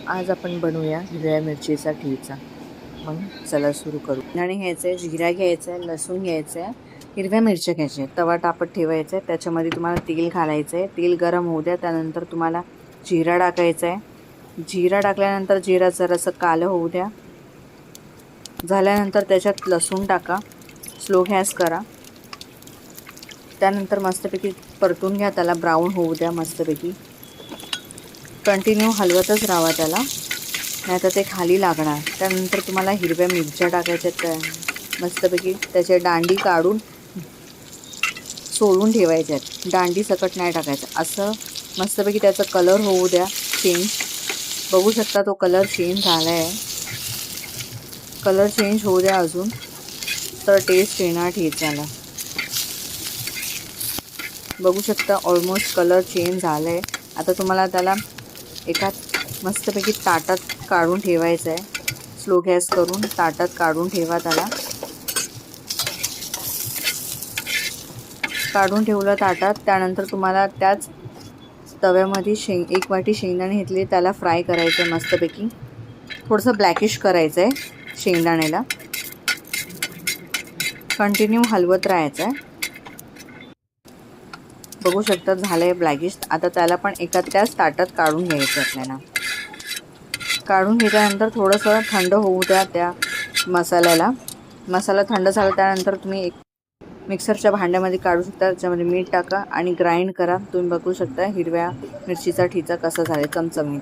आज आपण बनवूया हिरव्या मिरचीचा ठेचा. मग चला सुरू करू. आणि घ्यायचं आहे, जिरा घ्यायचा आहे, लसूण घ्यायचं आहे, हिरव्या मिरच्या घ्यायच्या आहे, तवा तापत ठेवायचा आहे, त्याच्यामध्ये तुम्हाला तेल घालायचं आहे. तेल गरम होऊ द्या. त्यानंतर तुम्हाला जिरा टाकायचा आहे. जिरा टाकल्यानंतर जिरा जरासं काळं होऊ द्या. झाल्यानंतर त्याच्यात लसूण टाका, स्लो गॅस करा. त्यानंतर मस्तपैकी परतून घ्या, त्याला ब्राऊन होऊ द्या मस्तपैकी. कंटिन्यू हलवतच राहा त्याला, नाहीतर ते खाली लागणार. त्यानंतर तुम्हाला हिरव्या मिरच्या टाकायच्या आहेत, मस्तपैकी त्याचे दांडी काढून सोलून ठेवायचे आहेत. दांडी सकट नाही टाकायचं. असं मस्तपैकी त्याचा कलर होऊ द्या चेंज. बघू शकता तो कलर चेंज झाला आहे. कलर चेंज होऊ द्या अजून, तर टेस्ट येणार ठेचाला. बघू शकता ऑलमोस्ट कलर चेंज झाला आहे. आता तुम्हाला त्याला एका मस्तपैकी ताटात काढून ठेवायचं आहे. स्लो गॅस करून ताटात काढून ठेवा त्याला. काढून ठेवलं ताटात. त्यानंतर तुम्हाला त्याच तव्यामध्ये एक वाटी शेंगदाणे घेतले, त्याला फ्राय करायचं आहे मस्तपैकी. थोडंसं ब्लॅकिश करायचं आहे शेंगदाण्याला. कंटिन्यू हलवत राहायचं आहे. बघू शकता झालं आहे ब्लॅकिश. आता त्याला पण एका त्याच ताटात काढून घ्यायचं आपल्याला. काढून घेतल्यानंतर थोडंसं थंड होऊ द्या त्या मसाल्याला. मसाला थंड झाला त्यानंतर तुम्ही एक मिक्सरच्या भांड्यामध्ये काढू शकता. त्याच्यामध्ये मीठ टाका आणि ग्राइंड करा. तुम्ही बघू शकता हिरव्या मिरचीचा ठेचा कसा झाला चमचमीत.